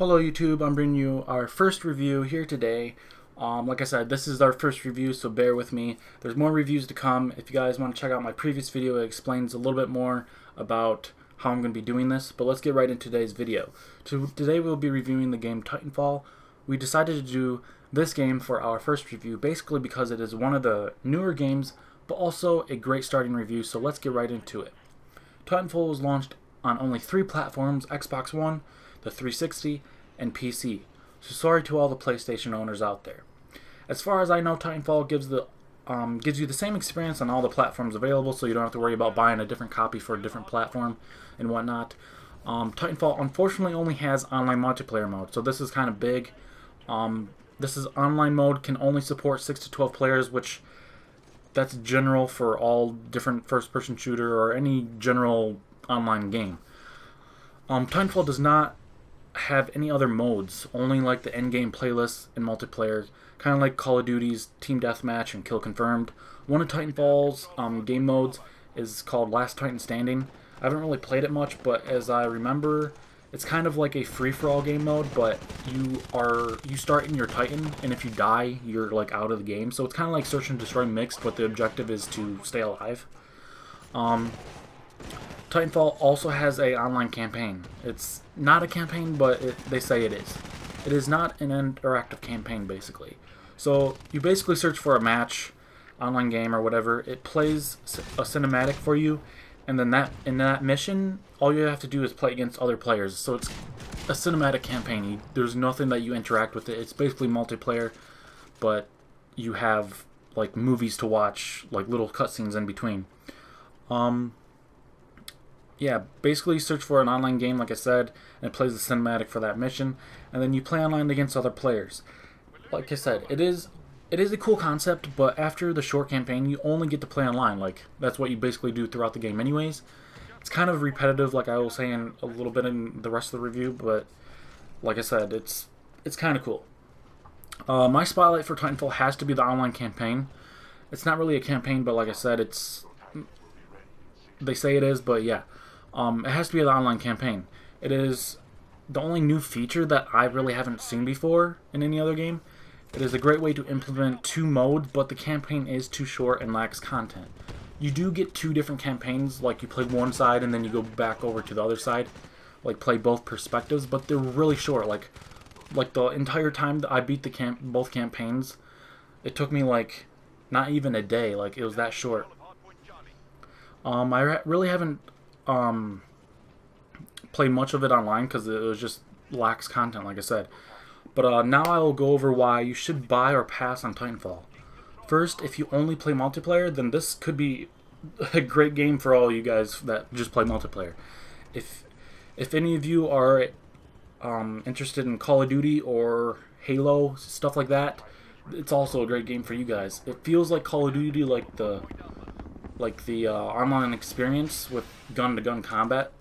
Hello YouTube, I'm bringing you our first review here today. Like I said, this is our first review, so bear with me. There's more reviews to come. If you guys want to check out my previous video, it explains a little bit more about how I'm going to be doing this. But let's get right into today's video. Today we'll be reviewing the game Titanfall. We decided to do this game for our first review, basically because it is one of the newer games, but also a great starting review, so let's get right into it. Titanfall was launched on only 3 platforms: Xbox One, the 360, and PC. So sorry to all the PlayStation owners out there. As far as I know, Titanfall gives you the same experience on all the platforms available, so you don't have to worry about buying a different copy for a different platform and whatnot. Titanfall unfortunately only has online multiplayer mode, so this is kind of big. This is online mode, can only support 6 to 12 players, which that's general for all different first-person shooter or any general online game. Titanfall does not have any other modes, only like the endgame playlists and multiplayer, kind of like Call of Duty's Team Deathmatch and Kill Confirmed. One of Titanfall's game modes is called Last Titan Standing. I haven't really played it much, but as I remember, it's kind of like a free-for-all game mode, but you start in your Titan, and if you die, you're like out of the game. So it's kind of like Search and Destroy mixed, but the objective is to stay alive. Titanfall also has an online campaign. It's not a campaign, but they say it is. It is not an interactive campaign, basically. So you basically search for a match, online game or whatever. It plays a cinematic for you, and then in that mission, all you have to do is play against other players. So it's a cinematic campaign. There's nothing that you interact with it. It's basically multiplayer, but you have like movies to watch, like little cutscenes in between. Yeah, basically search for an online game, like I said, and it plays the cinematic for that mission, and then you play online against other players. Like I said, it is a cool concept, but after the short campaign, you only get to play online. Like, that's what you basically do throughout the game anyways. It's kind of repetitive, like I will say in a little bit in the rest of the review, but like I said, it's kind of cool. My spotlight for Titanfall has to be the online campaign. It's not really a campaign, but like I said, they say it is, but yeah. It has to be the online campaign. It is the only new feature that I really haven't seen before in any other game. It is a great way to implement 2 modes, but the campaign is too short and lacks content. You do get 2 different campaigns, like you play one side and then you go back over to the other side, like play both perspectives, but they're really short. Like the entire time that I beat both campaigns, it took me like not even a day. Like, it was that short. I really haven't played much of it online because it was just lacks content, like I said. But now I will go over why you should buy or pass on Titanfall. First, if you only play multiplayer, then this could be a great game for all you guys that just play multiplayer. If any of you are interested in Call of Duty or Halo, stuff like that, it's also a great game for you guys. It feels like Call of Duty, like the online experience with gun-to-gun combat.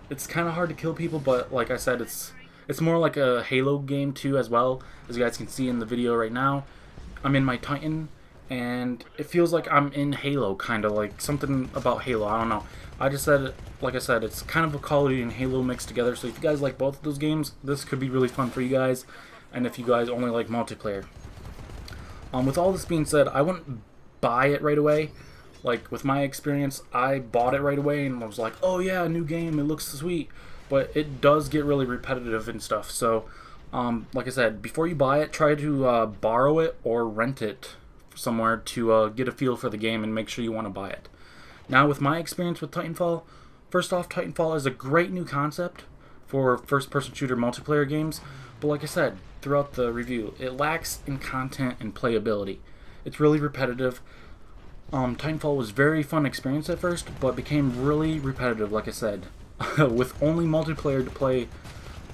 It's kind of hard to kill people, but like I said, it's more like a Halo game too, as well. As you guys can see in the video right now, I'm in my Titan, and it feels like I'm in Halo, kind of like something about Halo. I don't know. I just said, like I said, it's kind of a Call of Duty and Halo mixed together. So if you guys like both of those games, this could be really fun for you guys. And if you guys only like multiplayer, with all this being said, I wouldn't buy it right away. Like, with my experience, I bought it right away and was like, oh yeah, a new game, it looks sweet. But it does get really repetitive and stuff. So, like I said, before you buy it, try to borrow it or rent it somewhere to get a feel for the game and make sure you want to buy it. Now, with my experience with Titanfall, first off, Titanfall is a great new concept for first-person shooter multiplayer games. But like I said, throughout the review, it lacks in content and playability. It's really repetitive. Titanfall was a very fun experience at first, but became really repetitive, like I said. With only multiplayer to play,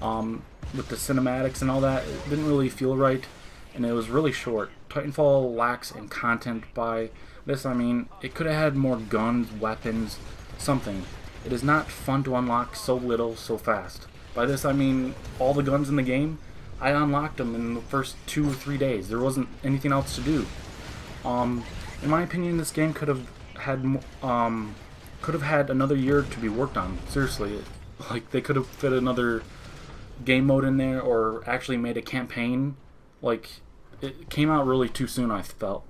with the cinematics and all that, it didn't really feel right, and it was really short. Titanfall lacks in content. By this I mean, it could have had more guns, weapons, something. It is not fun to unlock so little, so fast. By this I mean, all the guns in the game, I unlocked them in the first 2 or 3 days. There wasn't anything else to do. In my opinion, this game could have had another year to be worked on. Seriously, like they could have fit another game mode in there or actually made a campaign. Like, it came out really too soon, I felt.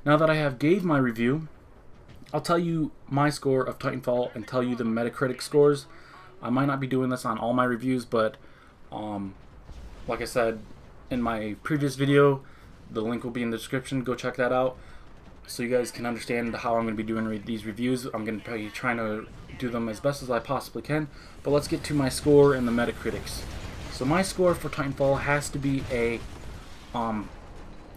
Now that I have gave my review, I'll tell you my score of Titanfall and tell you the Metacritic scores. I might not be doing this on all my reviews, but like I said in my previous video, the link will be in the description. Go check that out so you guys can understand how I'm going to be doing these reviews. I'm going to be trying to do them as best as I possibly can. But let's get to my score and the Metacritics. So my score for Titanfall has to be a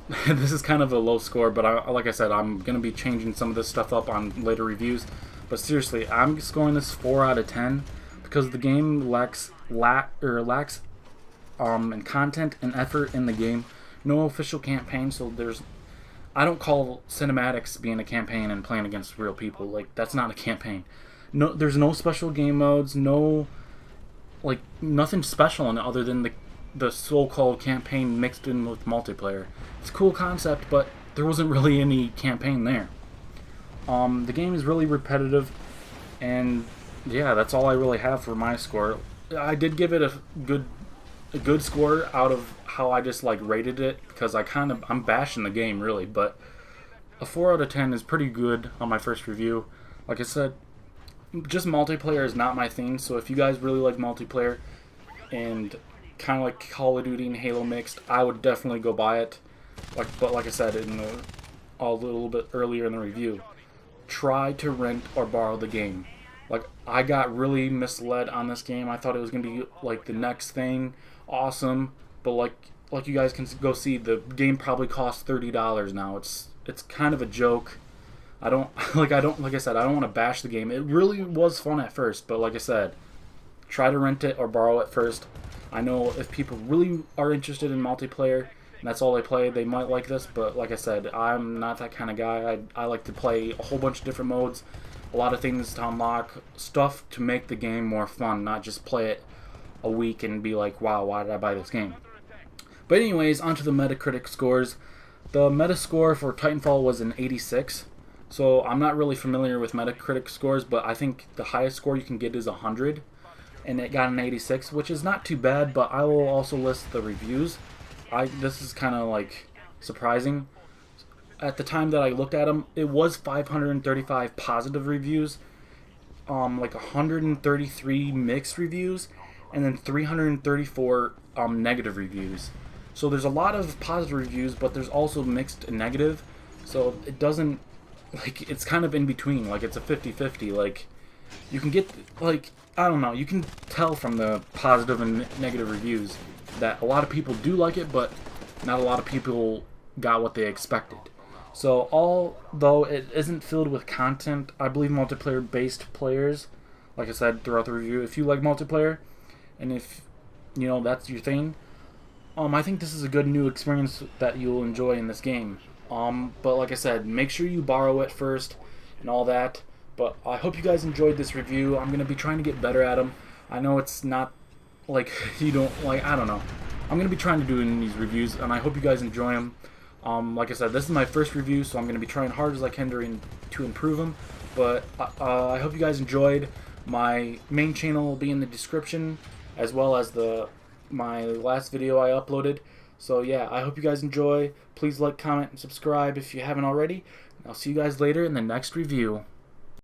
this is kind of a low score, but like I said, I'm going to be changing some of this stuff up on later reviews. But seriously, I'm scoring this 4 out of 10 because the game lacks and content and effort in the game. No official campaign, so I don't call cinematics being a campaign and playing against real people. Like, that's not a campaign. No, there's no special game modes, like nothing special in it other than the so-called campaign mixed in with multiplayer. It's a cool concept, but there wasn't really any campaign there. The game is really repetitive, and yeah, that's all I really have for my score. I did give it a good score out of how I just like rated it, because I'm bashing the game really, but a 4 out of 10 is pretty good on my first review. Like I said, just multiplayer is not my thing, so if you guys really like multiplayer and kind of like Call of Duty and Halo mixed, I would definitely go buy it. But like I said a little bit earlier in the review, try to rent or borrow the game. Like, I got really misled on this game. I thought it was gonna be like the next thing, awesome, but like you guys can go see, the game probably costs $30 now. It's kind of a joke. Like I said, I don't want to bash the game. It really was fun at first, but like I said, try to rent it or borrow it first. I know if people really are interested in multiplayer and that's all they play, they might like this, but like I said, I'm not that kind of guy. I like to play a whole bunch of different modes, a lot of things to unlock, stuff to make the game more fun, not just play it a week and be like, wow, why did I buy this game? But anyways, onto the Metacritic scores. The Metascore for Titanfall was an 86. So I'm not really familiar with Metacritic scores, but I think the highest score you can get is 100. And it got an 86, which is not too bad, but I will also list the reviews. This is kind of like surprising. At the time that I looked at them, it was 535 positive reviews, like 133 mixed reviews, and then 334 negative reviews. So there's a lot of positive reviews, but there's also mixed and negative. So it doesn't, like, it's kind of in between. Like, it's a 50-50. Like, you can get, like, I don't know, you can tell from the positive and negative reviews that a lot of people do like it, but not a lot of people got what they expected. So although it isn't filled with content, I believe multiplayer-based players, like I said throughout the review, if you like multiplayer, and if, you know, that's your thing, I think this is a good new experience that you'll enjoy in this game. But like I said, make sure you borrow it first and all that. But I hope you guys enjoyed this review. I'm going to be trying to get better at them. I know it's not like you don't, like, I don't know. I'm going to be trying to do these reviews, and I hope you guys enjoy them. Like I said, this is my first review, so I'm going to be trying hard as I can to improve them. But I hope you guys enjoyed. My main channel will be in the description, as well as my last video I uploaded. So yeah, I hope you guys enjoy. Please like, comment, and subscribe if you haven't already. I'll see you guys later in the next review.